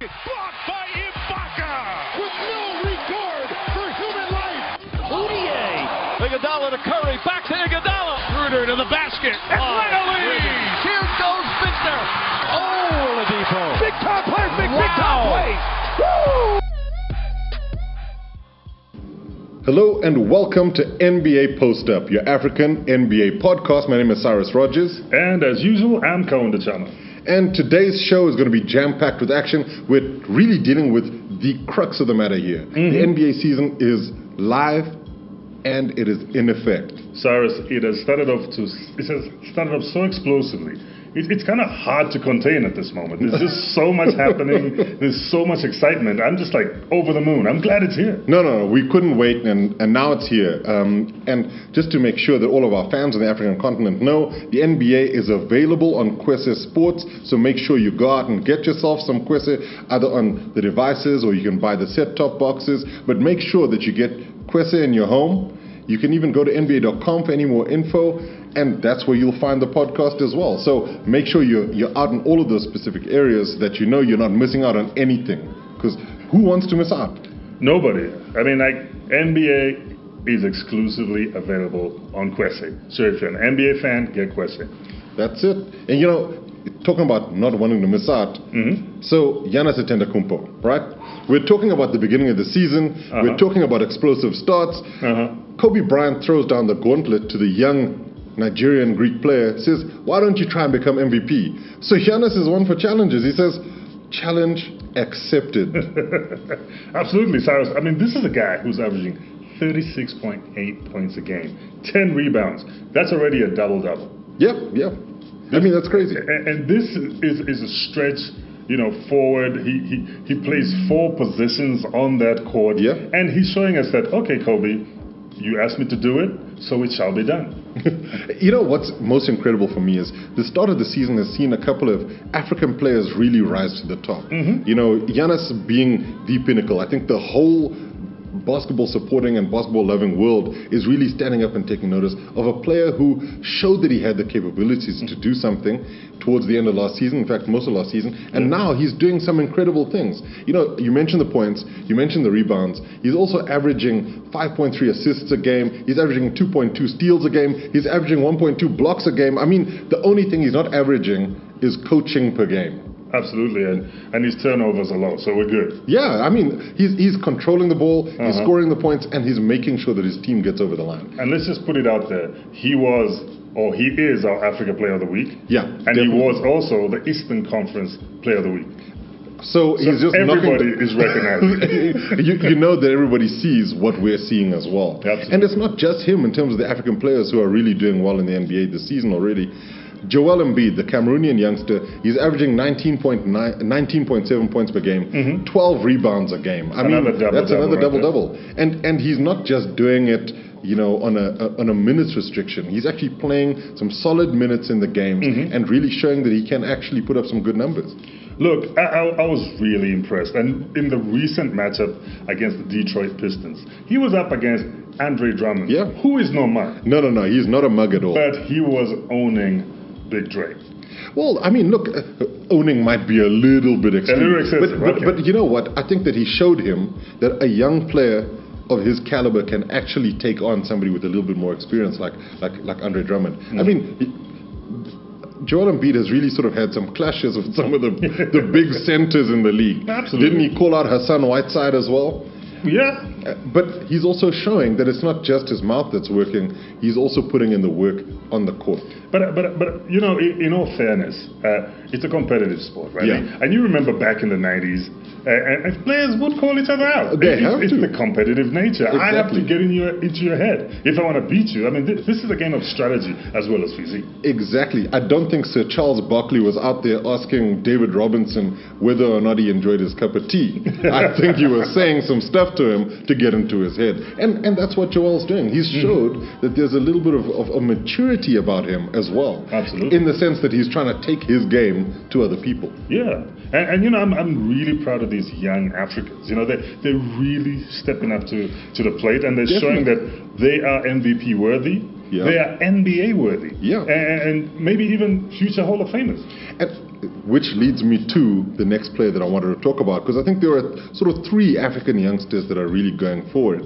blocked by Ibaka! With no regard for human life! Iguodala to Curry, back to Iguodala. Bruder to the basket. Finally! Here goes Victor. Oh, Oladipo. Big time play, big time play! Woo! Hello and welcome to NBA Post Up, your African NBA podcast. My name is Cyrus Rogers. And as usual, I'm Kaunda, Chama. And today's show is going to be jam-packed with action. We're really dealing with the crux of the matter here. The NBA season is live and it is in effect. Cyrus, it has started off so explosively. It's kind of hard to contain at this moment. There's just so much happening. There's so much excitement. I'm just like over the moon. I'm glad it's here. No. We couldn't wait, and now it's here. And just to make sure that all of our fans on the African continent know, the NBA is available on Kwese Sports. So make sure you go out and get yourself some Kwese, either on the devices or you can buy the set-top boxes. But make sure that you get Kwese in your home. You can even go to NBA.com for any more info, and that's where you'll find the podcast as well. So make sure you're out in all of those specific areas that you know you're not missing out on anything. Because who wants to miss out? Nobody. I mean, like, NBA is exclusively available on Kwese. So if you're an NBA fan, get Kwese. That's it. And you know, talking about not wanting to miss out, so Giannis Antetokounmpo, right? We're talking about the beginning of the season. We're talking about explosive starts. Kobe Bryant throws down the gauntlet to the young Nigerian Greek player, says, why don't you try and become MVP? So Giannis is one for challenges. He says, challenge accepted. Absolutely, Cyrus. I mean, this is a guy who's averaging 36.8 points a game, 10 rebounds. That's already a double-double. Yep. I mean, that's crazy. And this is a stretch, forward. He plays 4 positions on that court. Yeah. And he's showing us that, okay, Kobe, you asked me to do it, so it shall be done. You know what's most incredible for me is the start of the season has seen a couple of African players really rise to the top. Giannis being the pinnacle. I think the whole basketball supporting and basketball loving world is really standing up and taking notice of a player who showed that he had the capabilities to do something towards the end of last season, in fact most of last season, and now he's doing some incredible things. You mentioned the points, you mentioned the rebounds. He's also averaging 5.3 assists a game, he's averaging 2.2 steals a game, he's averaging 1.2 blocks a game. I mean, the only thing he's not averaging is coaching per game. Absolutely, and his turnovers are low, so we're good. Yeah, I mean, he's controlling the ball, he's scoring the points, and he's making sure that his team gets over the line. And let's just put it out there, he is our Africa Player of the Week. Yeah, and definitely. he was also the Eastern Conference Player of the Week. So he's just everybody is recognizing. you know that everybody sees what we're seeing as well. Absolutely. And it's not just him in terms of the African players who are really doing well in the NBA this season already. Joel Embiid, the Cameroonian youngster, he's averaging 19.7 points per game, 12 rebounds a game. That's another double-double. And he's not just doing it, on a minutes restriction. He's actually playing some solid minutes in the games and really showing that he can actually put up some good numbers. Look, I was really impressed. And in the recent matchup against the Detroit Pistons, he was up against Andre Drummond, who is no mug. No, he's not a mug at all. But he was owning Big Drake. Well, I mean, look, owning might be a little bit extreme. A little excessive, but you know what? I think that he showed him that a young player of his caliber can actually take on somebody with a little bit more experience like Andre Drummond. I mean, Joel Embiid has really sort of had some clashes with some of the big centers in the league. Absolutely. Didn't he call out Hassan Whiteside as well? Yeah. But he's also showing that it's not just his mouth that's working, he's also putting in the work on the court. But in all fairness, it's a competitive sport, right? Yeah. And you remember back in the 90s, and players would call each other out. It's the competitive nature. Exactly. I have to get into your head if I want to beat you. I mean, this is a game of strategy as well as physique. Exactly. I don't think Sir Charles Barkley was out there asking David Robinson whether or not he enjoyed his cup of tea. I think he was saying some stuff to him to get into his head. And that's what Joel's doing. He's showed that there's a little bit of a maturity about him as well. Absolutely. In the sense that he's trying to take his game to other people. Yeah. And I'm really proud of these young Africans. They're really stepping up to the plate, and they're showing that they are MVP worthy. Yeah. They are NBA worthy. Yeah. And maybe even future Hall of Famers. And which leads me to the next player that I wanted to talk about, because I think there are sort of three African youngsters that are really going forward.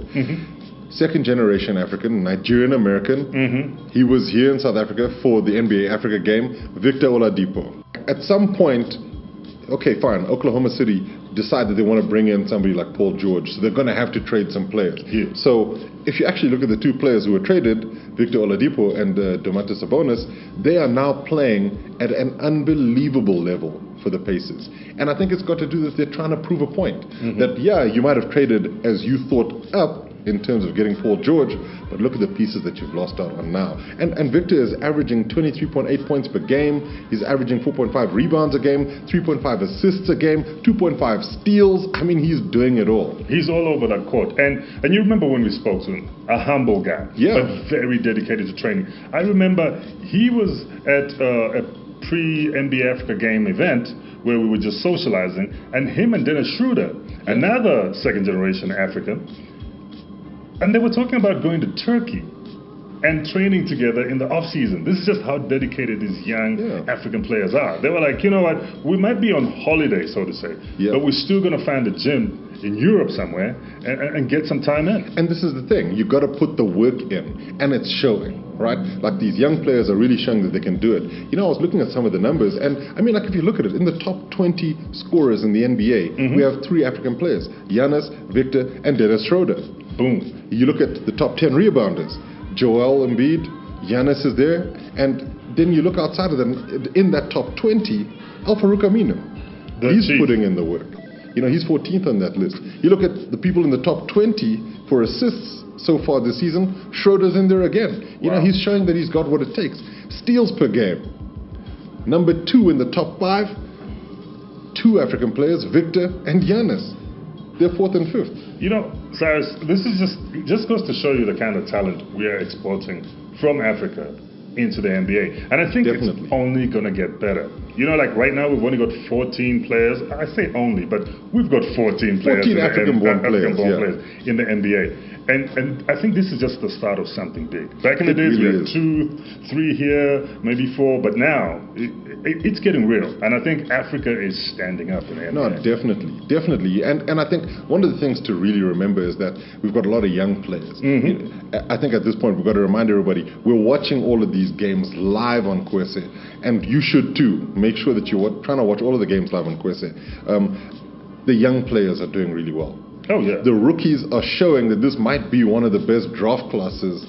Second generation African, Nigerian American. He was here in South Africa for the NBA Africa game, Victor Oladipo. At some point, okay, fine, Oklahoma City decided they want to bring in somebody like Paul George, so they're going to have to trade some players. So if you actually look at the two players who were traded, Victor Oladipo and Domantas Sabonis, they are now playing at an unbelievable level for the Pacers. And I think it's got to do with they're trying to prove a point. That, yeah, you might have traded as you thought up in terms of getting Paul George, but look at the pieces that you've lost out on now. And Victor is averaging 23.8 points per game. He's averaging 4.5 rebounds a game, 3.5 assists a game, 2.5 steals. I mean, he's doing it all. He's all over that court. And you remember when we spoke to him, a humble guy, but very dedicated to training. I remember he was at a pre-NBA Africa game event where we were just socializing, and him and Dennis Schroeder, another second-generation African, and they were talking about going to Turkey and training together in the off-season. This is just how dedicated these young African players are. They were like, you know what, we might be on holiday, so to say, but we're still going to find a gym in Europe somewhere and get some time in. And this is the thing, you got to put the work in, and it's showing, right? Like, these young players are really showing that they can do it. You know, I was looking at some of the numbers, and I mean, like, if you look at it, in the top 20 scorers in the NBA, we have 3 African players, Giannis, Victor, and Dennis Schroeder. Boom. You look at the top 10 rebounders, Joel Embiid, Giannis is there, and then you look outside of them, in that top 20, Al-Farouq Aminu. He's putting in the work. You know, he's 14th on that list. You look at the people in the top 20 for assists so far this season, Schroeder's in there again. You know, he's showing that he's got what it takes. Steals per game. Number 2 in the top 5, 2 African players, Victor and Giannis. They're 4th and 5th. You know, Cyrus, this is just goes to show you the kind of talent we are exporting from Africa into the NBA. And I think it's only going to get better. You know, like right now we've only got 14 players. I say only, but we've got 14 players. 14 African-born players in the NBA. And I think this is just the start of something big. Back in the days, we had 2, 3 here, maybe 4, but now it's getting real. And I think Africa is standing up in the NBA. No, definitely. And I think one of the things to really remember is that we've got a lot of young players. I think at this point we've got to remind everybody, we're watching all of these games live on Kwese, and you should too. Make sure that you're trying to watch all of the games live on Kwese. The young players are doing really well. Oh, yeah. The rookies are showing that this might be one of the best draft classes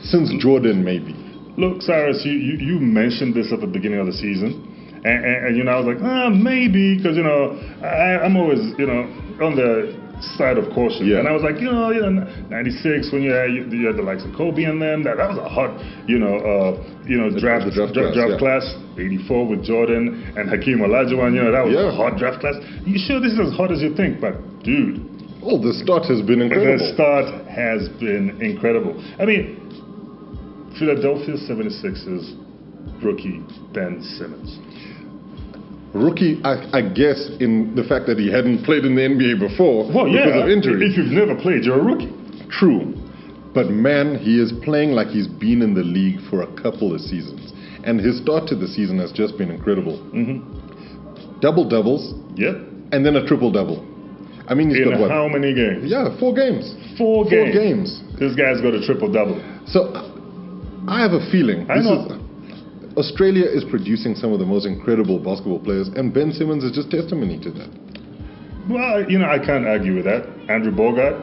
since Jordan, maybe. Look, Cyrus, you mentioned this at the beginning of the season. And you know, I was like, maybe, because, you know, I'm always, you know, on the side of caution. And I was like, you know, 96, when you had the likes of Kobe and them, that was a hot, draft class. 84 with Jordan and Hakeem Olajuwon, you know, that was a hot draft class. You sure this is as hot as you think? But, dude. Oh, the start has been incredible. The start has been incredible. I mean, Philadelphia 76ers rookie Ben Simmons. Rookie, I guess, in the fact that he hadn't played in the NBA before because of injury. If you've never played, you're a rookie. True. But man, he is playing like he's been in the league for a couple of seasons. And his start to the season has just been incredible. Double-doubles. And then a triple-double. I mean, he's got what? How many games? Yeah, 4 games. 4 games. This guy's got a triple-double. So, I have a feeling. Australia is producing some of the most incredible basketball players, and Ben Simmons is just testimony to that. Well, you know, I can't argue with that. Andrew Bogart,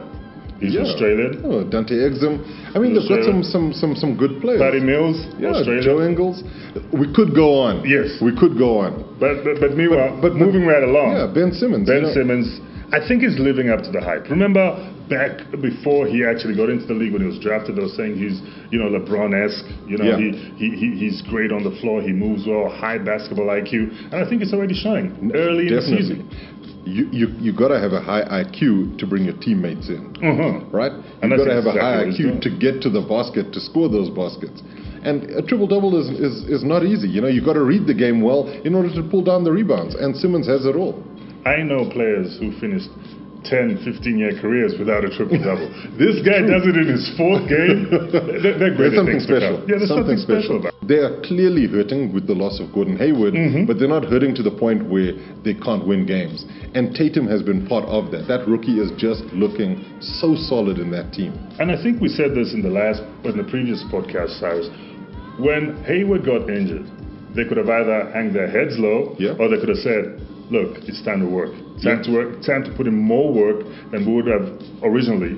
he's Australian. Oh, Dante Exum. I mean, they've got some good players. Patty Mills, Australian. Joe Ingles. We could go on. Yes. We could go on. But meanwhile, moving right along. Yeah, Ben Simmons. Simmons, I think he's living up to the hype. Remember back before he actually got into the league, when he was drafted, they were saying he's, you know, LeBron-esque. You know, he's great on the floor. He moves well, high basketball IQ, and I think it's already showing early in the season. You got to have a high IQ to bring your teammates in, right? You got to have a high IQ to get to the basket, to score those baskets. And a triple-double is not easy. You know, you got to read the game well in order to pull down the rebounds, and Simmons has it all. I know players who finished 10, 15-year careers without a triple-double. This guy does it in his fourth game. They're great. There's something special. Yeah, there's something special about it. They are clearly hurting with the loss of Gordon Hayward, but they're not hurting to the point where they can't win games. And Tatum has been part of that. That rookie is just looking so solid in that team. And I think we said this in the previous podcast, Cyrus. When Hayward got injured, they could have either hung their heads low, or they could have said, look, it's time to work. Time to work. Time to put in more work than we would have originally,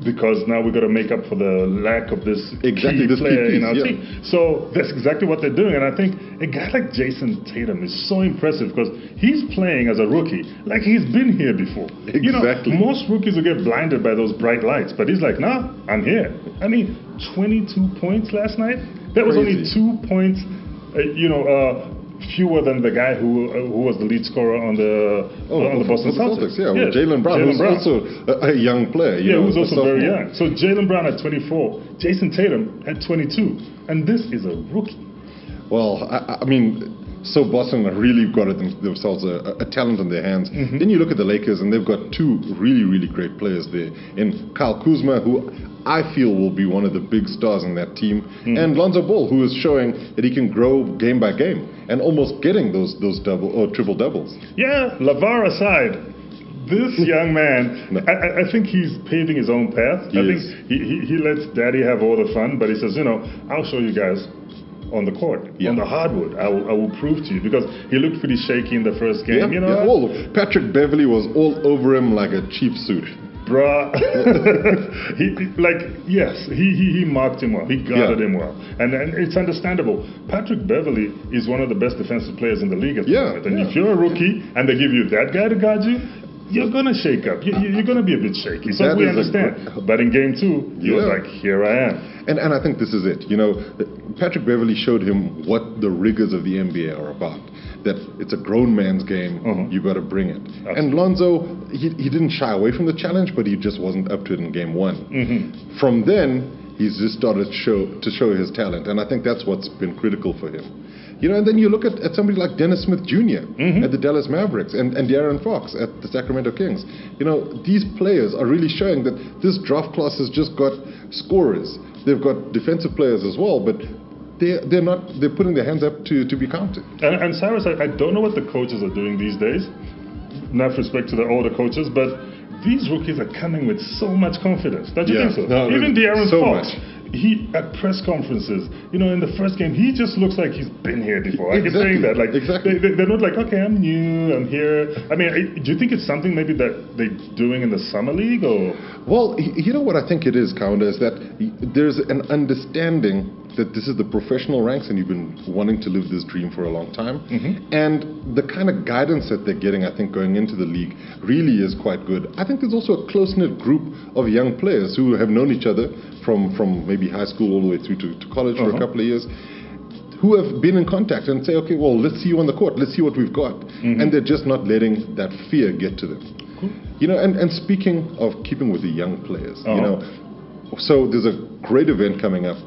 because now we've got to make up for the lack of this key player in our team. So that's exactly what they're doing. And I think a guy like Jason Tatum is so impressive because he's playing as a rookie like he's been here before. Exactly. You know, most rookies will get blinded by those bright lights, but he's like, nah, I'm here. I mean, 22 points last night. That was only 2 points. Fewer than the guy who was the lead scorer on the Boston Celtics. Well, Jaylen Brown, who's also a young player. Who's also very young. So Jaylen Brown at 24, Jason Tatum at 22, and this is a rookie. Well, I mean, so Boston really got themselves a talent on their hands. Then you look at the Lakers, and they've got two really, really great players there. In Kyle Kuzma, who I feel will be one of the big stars in that team, and Lonzo Ball, who is showing that he can grow game by game and almost getting those double or triple doubles. Yeah, LeVar aside, this young man, I think he's paving his own path. I think he lets Daddy have all the fun, but he says, I'll show you guys on the court, on the hardwood. I will prove to you, because he looked pretty shaky in the first game. Well, Patrick Beverley was all over him like a cheap suit. Bruh, he marked him well. He guarded him well, and it's understandable. Patrick Beverley is one of the best defensive players in the league at the moment. And if you're a rookie and they give you that guy to guard you, you're gonna shake up. You're gonna be a bit shaky. So we understand. But in game 2, he was like, "Here I am." And I think this is it. Patrick Beverley showed him what the rigors of the NBA are about. That it's a grown man's game, you got to bring it. Absolutely. And Lonzo, he didn't shy away from the challenge, but he just wasn't up to it in game 1. From then, he's just started to show his talent, and I think that's what's been critical for him. And then you look at somebody like Dennis Smith Jr. At the Dallas Mavericks and De'Aaron Fox at the Sacramento Kings. These players are really showing that this draft class has just got scorers. They've got defensive players as well, but they're putting their hands up to be counted. And Cyrus, I don't know what the coaches are doing these days, not respect to the older coaches, but these rookies are coming with so much confidence. Don't you think so? No, even De'Aaron Fox. Much. He at press conferences, in the first game, he just looks like he's been here before. I keep saying that, they're not like, okay, I'm new, I'm here. I mean, do you think it's something maybe that they're doing in the summer league, or? Well, what I think it is, Kaunda, is that there's an understanding that this is the professional ranks and you've been wanting to live this dream for a long time. And the kind of guidance that they're getting, I think, going into the league really is quite good. I think there's also a close-knit group of young players who have known each other from maybe high school all the way through to college for a couple of years, who have been in contact and say, okay, well, let's see you on the court, let's see what we've got. And they're just not letting that fear get to them. Cool. And speaking of keeping with the young players, so there's a great event coming up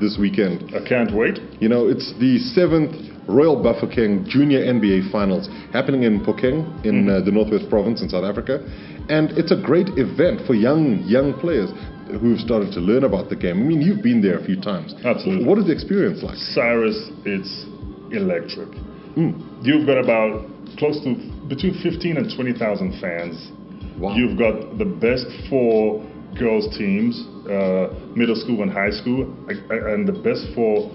this weekend. I can't wait. It's the 7th Royal Bafokeng Junior NBA Finals happening in Phokeng in the Northwest Province in South Africa. And it's a great event for young players who've started to learn about the game. I mean, you've been there a few times. Absolutely. What is the experience like? Cyrus, it's electric. You've got about close to between 15 and 20,000 fans. Wow. You've got the best 4 girls teams, middle school and high school, and the best 4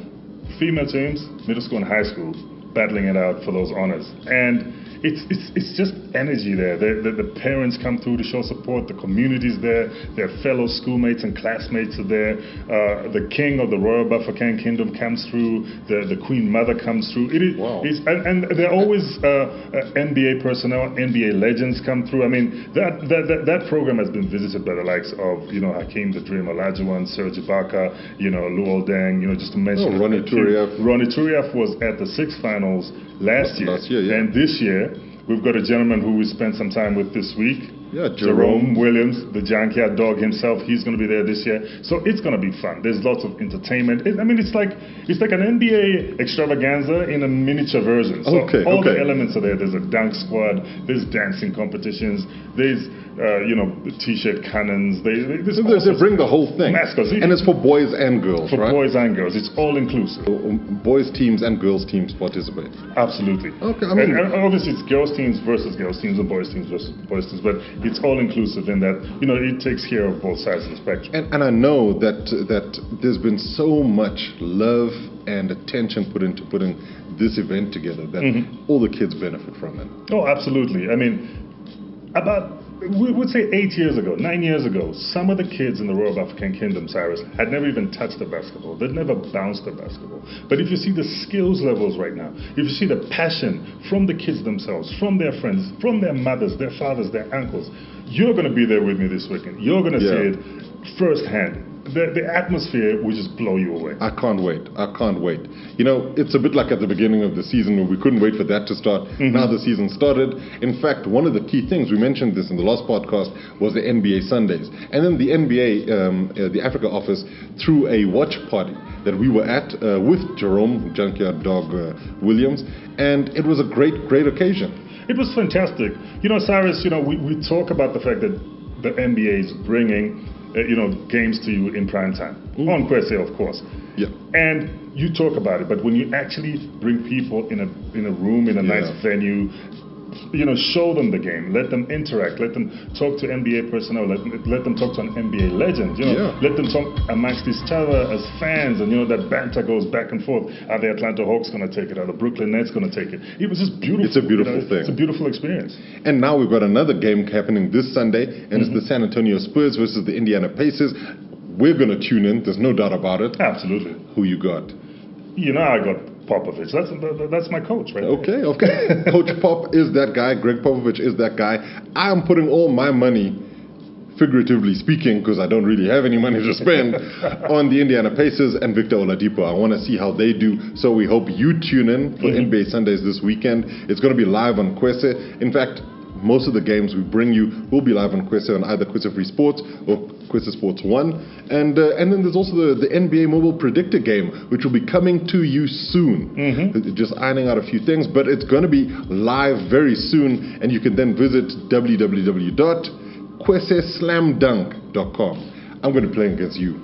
female teams, middle school and high school, battling it out for those honors. And it's just energy there. The parents come through to show support. The community's there. Their fellow schoolmates and classmates are there. The king of the Royal Bafokeng Kingdom comes through. The Queen Mother comes through. And there are always NBA personnel, NBA legends come through. I mean, that program has been visited by the likes of Hakeem the Dream Olajuwon, Serge Ibaka, Luol Deng, just to mention. Ronnie Turiaf. Ronnie Turiaf was at the 6 finals last year, yeah. And this year we've got a gentleman who we spent some time with this week, Yeah, Jerome Williams, the junkyard dog himself, he's going to be there this year. So it's going to be fun. There's lots of entertainment. It's like an NBA extravaganza in a miniature version. So all the elements are there. There's a dunk squad. There's dancing competitions. There's t-shirt cannons. They bring the whole thing. Mascots. And it's for boys and girls, right? For boys and girls. It's all inclusive. Boys teams and girls teams participate. Absolutely. Okay. And obviously it's girls teams versus girls teams and boys teams versus boys teams, but it's all inclusive in that, it takes care of both sides of the spectrum. And I know that there's been so much love and attention put into putting this event together that all the kids benefit from it. Oh, absolutely. We would say 9 years ago, some of the kids in the Royal African Kingdom, Cyrus, had never even touched a basketball. They'd never bounced a basketball. But if you see the skills levels right now, if you see the passion from the kids themselves, from their friends, from their mothers, their fathers, their uncles, you're going to be there with me this weekend. You're going to see it firsthand. The atmosphere will just blow you away. I can't wait. It's a bit like at the beginning of the season where we couldn't wait for that to start. Now the season started. In fact, one of the key things, we mentioned this in the last podcast, was the NBA Sundays. And then the NBA, the Africa office, threw a watch party that we were at with Jerome, Junkyard Dog Williams. And it was a great occasion. It was fantastic. Cyrus, we talk about the fact that the NBA is bringing games to you in prime time. On Kwese, of course. Yeah. And you talk about it, but when you actually bring people in a room, in a nice venue, show them the game, let them interact, let them talk to NBA personnel, let them talk to an NBA legend, let them talk amongst each other as fans, and that banter goes back and forth. Are the Atlanta Hawks going to take it? Are the Brooklyn Nets going to take it? It was just beautiful. It's a beautiful thing. It's a beautiful experience. And now we've got another game happening this Sunday, and it's the San Antonio Spurs versus the Indiana Pacers. We're going to tune in. There's no doubt about it. Absolutely. Who you got? I got Popovich. That's my coach, right? Okay. Coach Pop is that guy. Greg Popovich is that guy. I am putting all my money, figuratively speaking, because I don't really have any money to spend, on the Indiana Pacers and Victor Oladipo. I want to see how they do. So we hope you tune in for NBA Sundays this weekend. It's going to be live on Kwese. In fact, most of the games we bring you will be live on Kwese, on either Kwese Free Sports or Kwese Sports 1. And then there's also the NBA Mobile Predictor game, which will be coming to you soon. Just ironing out a few things, but it's going to be live very soon, and you can then visit www.kweseslamdunk.com. I'm going to be playing against you.